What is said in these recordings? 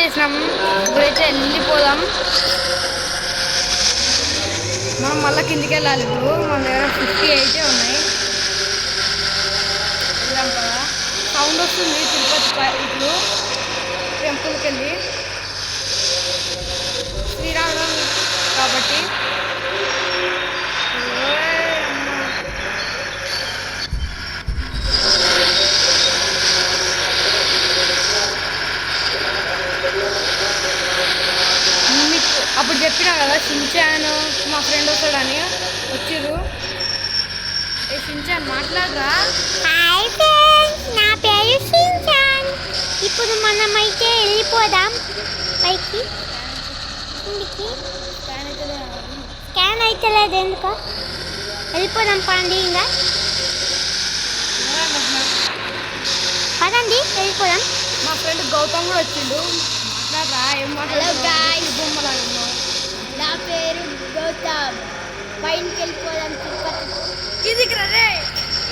చేసినాం. ఇప్పుడైతే వెళ్ళిపోదాం. మనం మళ్ళీ కిందికి వెళ్ళాలి. ఇప్పుడు మన దగ్గర 58 ఉన్నాయి. వెళ్దాం కదా. సౌండ్ వస్తుంది తిరుపతి ఇప్పుడు టెంపుల్కి వెళ్ళి శ్రీరామనవమి కాబట్టి అప్పుడు చెప్పినా కదా షించాన్ మా ఫ్రెండ్ వస్తాడని వచ్చిర్రు. ఏ షించాన్ మాట్లాడరా. హాయ్ ఫ్రెండ్స్, నా పేరు షించాన్. ఇప్పుడు మనమైతే వెళ్ళిపోదాం పైకి. కిందికి స్కాన్ అయితే లేదు ఎందుకో. వెళ్ళిపోదాం పండి. ఇంకా పదండి వెళ్ళిపోదాం. మా ఫ్రెండ్ గౌతమ్ కూడా వచ్చిండు. మాట్లాడరా. ఏం మాట్లాడు బొమ్మలాగా. నా పేరు గౌతమ్. పైనకి వెళ్ళిపోదాం తిరుపతి. కిందికి రే.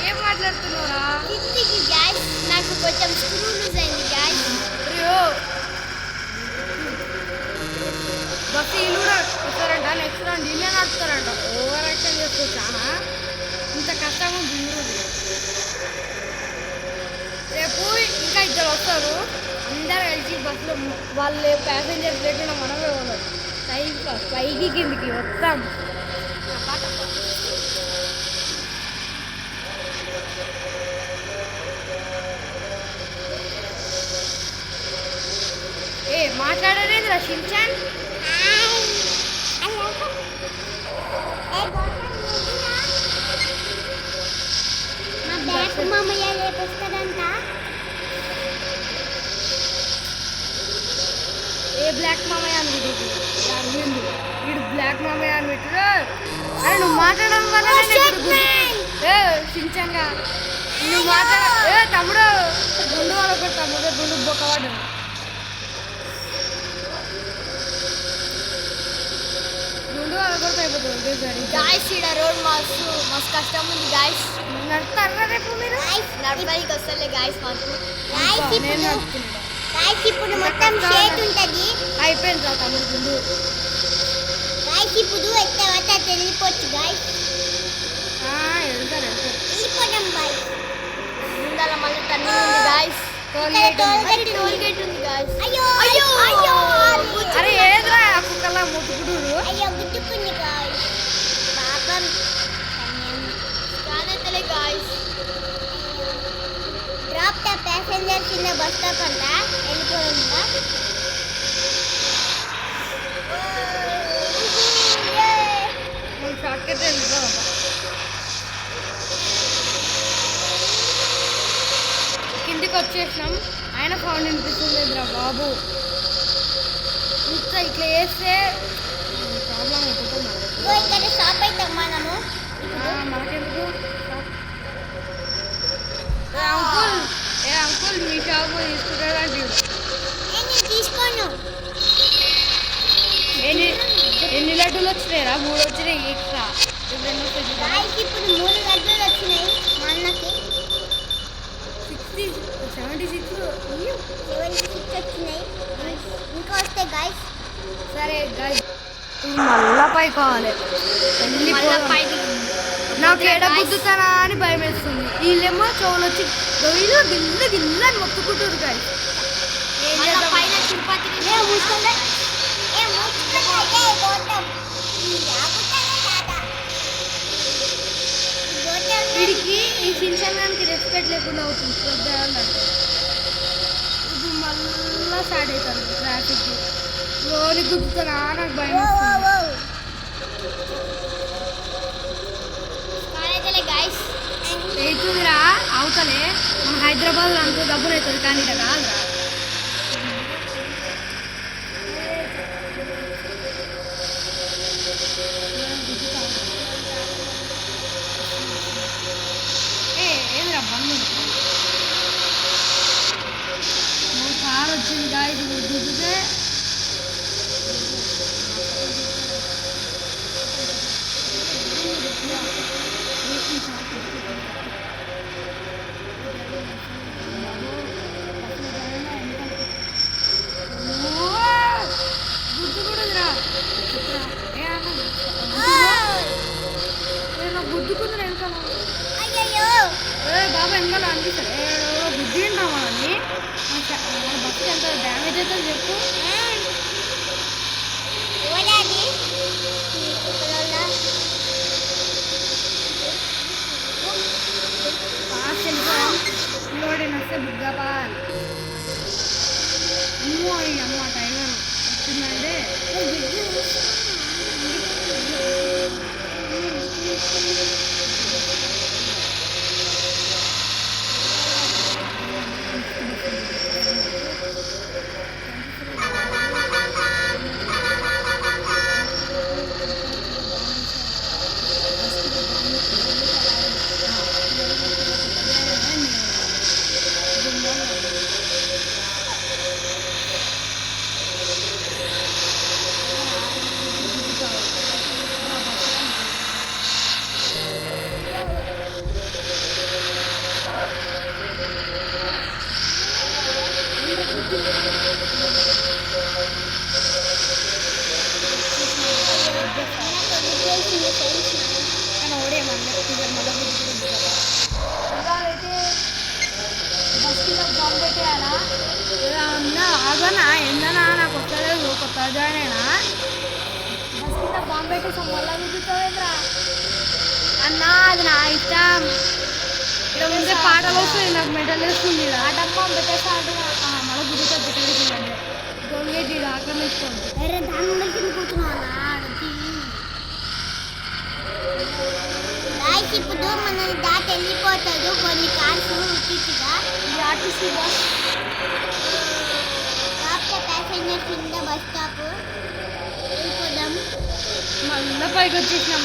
ఏం మాట్లాడుతున్నారా. కిందికి గ్యాస్. నాకు కొంచెం స్క్రూ లూజ్ అయింది గ్యాస్. బస్సు వీళ్ళు కూడా వస్తారంట. నెక్స్ట్ రౌండ్ వీళ్ళే నడుపుతారంట. ఓవర్ యాక్షన్ చేస్తూ చాలా ఇంత కష్టంగా దిగుతుంది. రేపు ఇంకా ఇద్దరు వస్తారు. అందరు కలిసి బస్సులో వాళ్ళు ప్యాసింజర్స్ లేకుండా మనమే పోదాం. పైకి కిందికి వస్తాం. ఏ మాట్లాడలేదు షించాన్. మా బ్యాక్ మామయ్య రేపు వస్తాడంట. ఏ బ్లాక్ మామయ్య అని వీడు బ్లాక్ మామయ్య అని పెట్టు. అరే నువ్వు మాట్లాడడం వల్ల ఏ షించాన్గా నువ్వు మాట్లాడ. ఏ తమ్ముడు గుండు వాళ్ళ తమ్ముడు గుండు బొక్కవాడు. గుండు వాళ్ళ కొడుకు అయిపోతుంది. గాయస్ ఈడ రోడ్ మస్తు కష్టం ఉంది గాయస్. నడుస్తారా రేపు మీరు. నడపడానికి వస్తలే గాయస్ మాకు. నేను నడుపుతున్నాడు. గాయస్ ఇప్పుడు మొత్తం షేట్ ఉంటుంది. అయిపోయింది రా తమ్ముడు గుండు. గాయస్ ఇప్పుడు ఎక్కడ వెళ్ళిపోవచ్చు గాయస్. వెళ్తారు వెళ్ళిపోదాం గాయస్. ముందర మళ్ళీ టర్నింగ్ ఉంది గాయస్. టోల్ గేట్ ఉంది గాయస్. అయ్యో అయ్యో అయ్యో. అరే ఏదిరా కుక్కలా ముట్టుకుడు. అయ్యో గుట్టుకుంది గాయస్. పాపం కానతలే guys. Drop the passengers in the bus stop అంట. వెళ్ళిపోయిందా. మనం షార్ట్ కట్ వెళ్తాం. కిందికి వచ్చేసినాం. ఆయన సౌండ్ వినిపిస్తుందిరా బాబు. ఇంత ఇట్లా వేస్తే ప్రాబ్లం అయిపోతుంది. ఇక్కడ స్టాప్ అవుతాం మనము. మనకెందుకు అంకుల్. అంకుల్ మీ షాప్ తీసుకుంటారండి. నేను తీసుకోను. ఎన్ని లడ్డూలు వచ్చినాయిరా. 3 వచ్చినాయి ఎక్స్ట్రా. గాయస్ ఇప్పుడు 3 లడ్డూలు వచ్చినాయి మా అన్నకి. 76 వచ్చినాయి. ఇంకా వస్తాయి గాయస్. సరే గాయస్ మళ్ళా పై కావాలి. నాకు ఎడ గుద్దుతానా అని భయం వేస్తుంది. వీళ్ళేమో చెవులు వచ్చి గొయ్యిలో గిల్ల గిల్ల అని మొత్తుకుంటారు గాయస్. పైన తిరుపతి వీడికి ఈ షించాన్కి రెస్పెక్ట్ లేకుండా అవుతుంది. అంటే ఇప్పుడు మళ్ళా స్టార్ట్ అవుతాను ట్రాఫిక్. లోని గుద్దుతానా నాకు భయం అవుతుందిరా. అవుతలే మన హైదరాబాద్ అంత డబ్బులు అవుతుంది కానీ ఇక్కడ కాదురా. ఏదిరా బండి కారు వచ్చింది గాయస్. గుద్దితే వస్తుంది చెప్పు. ఎవడాది కుక్కలోలా ఫాస్ట్ వెళ్ళిపోయాం. లోడిని వస్తే బుగ్గపాలి. అమ్మో అమ్మ టైగర్ వచ్చిందంటే కానీ ఓడేమన్నా ఫిగర్ మళ్ళీ అయితే బస్ కింద బాంబు పెట్టేయాలా? అన్నా ఆగనా ఏందన్నా నాకు వస్తలేదు కొత్త జాయిన్ అయినా. బస్ కింద బాంబు పెట్టేసాం మళ్ళీ కుదురుతావేంద్రా అన్నా, అది నా ఇష్టం. ఇక్కడ ముందే పాటలు వస్తుంది నాకు మెడల్ వేస్తుంది. ఆటమ్మ పెట్టేస్తా అంటున్నా మళ్ళీ గుడితో పెట్టేసిందంటే టోల్గేట్ ఇది ఆక్రమించుకోండి. అరే దాని నుండి తిరుగుతున్నావా? గాయస్ ఇప్పుడు మనల్ని దాటి వెళ్ళిపోతాడు కొన్ని కార్స్ ఉచితగా. ఇది ఆర్టీసీ బస్. కాకపోతే ప్యాసింజర్ కింద బస్ స్టాప్ వెళ్ళిపోదాం. మళ్ళీ పైకి వచ్చేసినాం.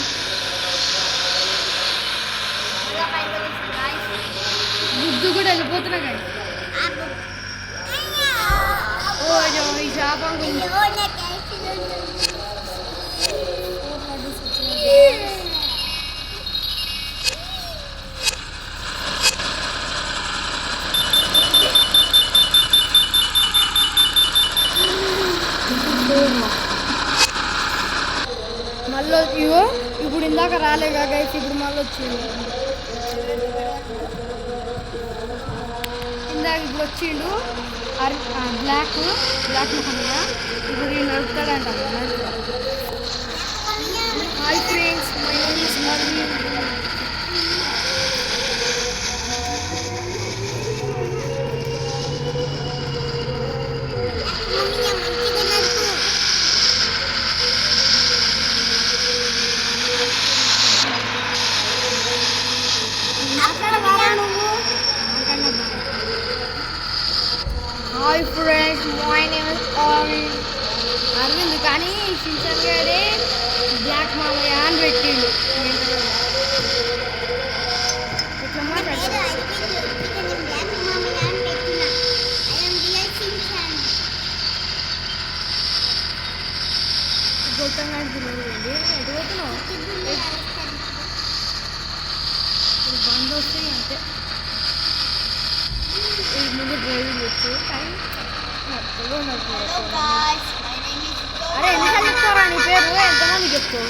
మళ్ళా పైకి వచ్చేసాం గాయస్. గుడ్డు కూడా వెళ్ళిపోతున్నా కానీ ఆపు. ఓ ఈ శాపం గురించి అయ్యో, నాకు యాక్సిడెంట్ అయింది. మళ్ళీ ఇగో ఇప్పుడు ఇందాక రాలేగా గైస్, ఇప్పుడు మళ్ళీ వచ్చిండు. ఇందాక ఇప్పుడు వచ్చిండు బ్లాక్ మొహమ్మయ్య. ఇప్పుడు ఈ నడుపుతాడంట. Hi friends, my name is Marvi. Mummy మంచిగా నడుపు. అక్కడ వరా నువ్వు. Hi friends, my name is Aravind. కానీ శించన్ గారే బ్లాక్ మామయ్య అని పెట్టిండు. ఎట్లా పేరు మాట్లాడు అరవింద్. ఇక్కడ నేను బ్లాక్ మమ్మీ అని పెట్టిన. I am real Shinchan. గొప్పంగా అంటున్నాడు. ఎటు పోతున్నావు? ఇప్పుడు బంద్ వస్తాయి అంతే. ఇది ముందు డ్రైవింగ్ వచ్చు కానీ నడుపులో hello guys, my name is అరే ఎన్నిసార్లు చెప్తారా నీ పేరు? ఎంతమంది చెప్తావు?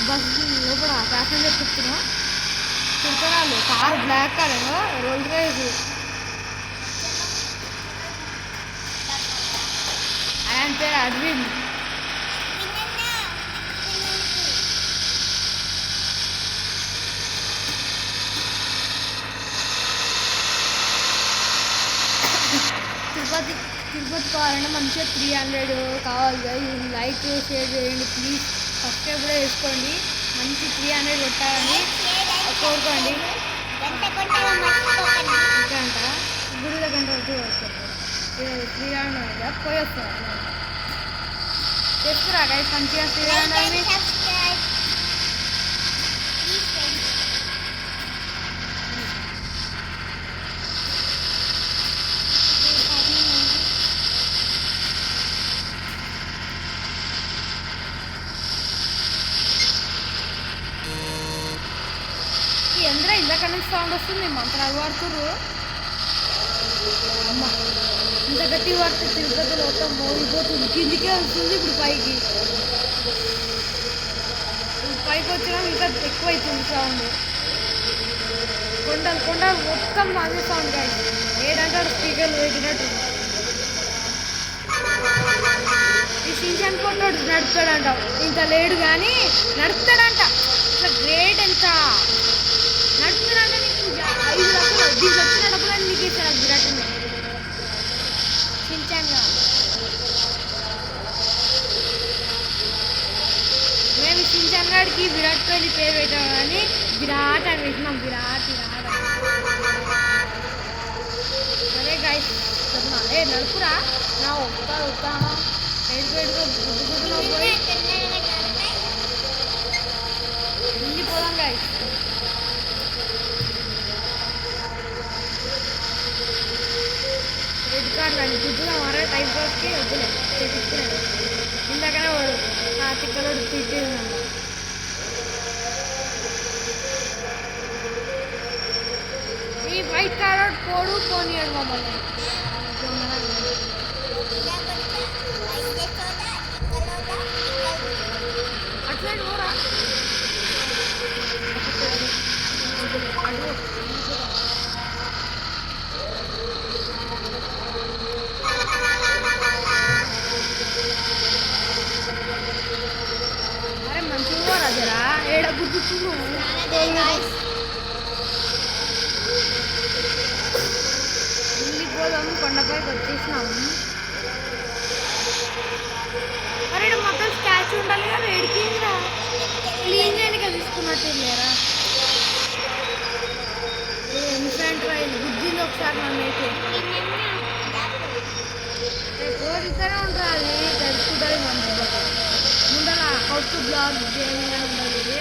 బస్సు లోపల ప్యాసింజర్ చెప్తున్నావు. చెప్తారు car black car Rolls Royce. ఆయన పేరు అరవింద్. తిరుపతి కావాలంటే మంచిగా 300 కావాలి కదా. లైక్ షేర్ చేయండి ప్లీజ్. సబ్స్క్రైబ్ కూడా చేసుకోండి. మంచి 300 కొట్టాలని కోరుకోండి. గంట కొట్టడం మర్చిపోకండి. గంట గుడిలో గంట వరకు వస్తారు. 300 పోయి వస్తారు. చెప్తురా గైస్ మంచిగా 300 సబ్స్క్రైబ్ ప్లీజ్ ఫ్రెండ్స్. ఎందులో ఇందాక నుంచి సౌండ్ వస్తుంది. మంత్రాలు వాడుతుర్రు. అమ్మ ఇంత గట్టి పడితే తిరుపతిలో మొత్తం మోగిపోతుంది. కిందికే వస్తుంది. ఇప్పుడు పైకి వచ్చినా ఇంకా ఎక్కువ అవుతుంది సౌండ్. కొండలు మొత్తం అదే సౌండ్ కాదు. ఏడంటాడు స్పీకర్లు పెట్టినట్టు. సీజన్ కొట్టాడు నడుపుతాడంట, ఇంత లేడు కానీ నడుపుతాడంట. ఇట్లా గ్రేట్ ఎంత నడుపుతాడంట. నీకు 5 లక్షలు దీనికి వచ్చిన డబ్బులని నీకు ఇస్తాను విరాట్ సించాన్గా. మేము సించాన్ గారికి విరాట్ కోహ్లీ పేరు పెట్టాము కానీ విరాట్ అని పెట్టినాం. విరాట్ విరాట్ సరే గైస్ చెప్తున్నా. నడుపురా నా వస్తాను ఎడుగు గుడ్డుకుంటున్నావు పోయి వెళ్ళిపోదాం గైస్. రెడ్ కార్డు అని గుద్దుదాం. మరే టైం పాస్కి వద్దులే తెప్పించుకున్నాను. ఇందాకనే వాడు ఆ తిక్కలోడు తిట్టేస్తున్నాడు. ఈ వైట్ కార్డ్ పోడు పోనీయాడు మమ్మల్ని. అట్లా పోరా అరే మంచిగా పోరా జరా ఏడ గుర్తుతున్నావు. వెళ్ళిపోదాము. కొండపైకి వచ్చేసినాము. అరే మొత్తం స్టాచ్యూ ఉండాలి కదా ఏడికిందా క్లీన్ చేయడానికి తీసుకున్నట్టు లేరా. ఇన్ఫెంట్ రైల్ బుద్ధింది ఒకసారి నన్ను అయితే కోరికనే ఉంటుంది. అది తెలుసుకుంటుంది మన ముందర హౌస్ టు బ్లాగ్ గేమింగ్ అని ఉంటుంది.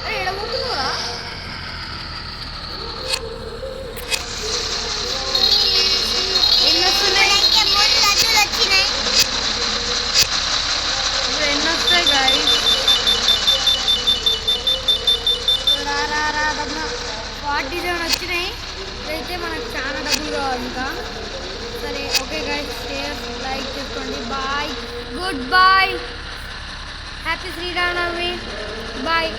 అరే ఎడబోతున్నారా ఎన్నొస్తాయి గాయస్. 47 వచ్చినాయి. అయితే మనకు చాలా డబ్బులు కావాలి ఇంకా. సరే ఓకే గైస్ షేర్ లైక్ చేసుకోండి. Bye good bye happy Sriramanavami bye.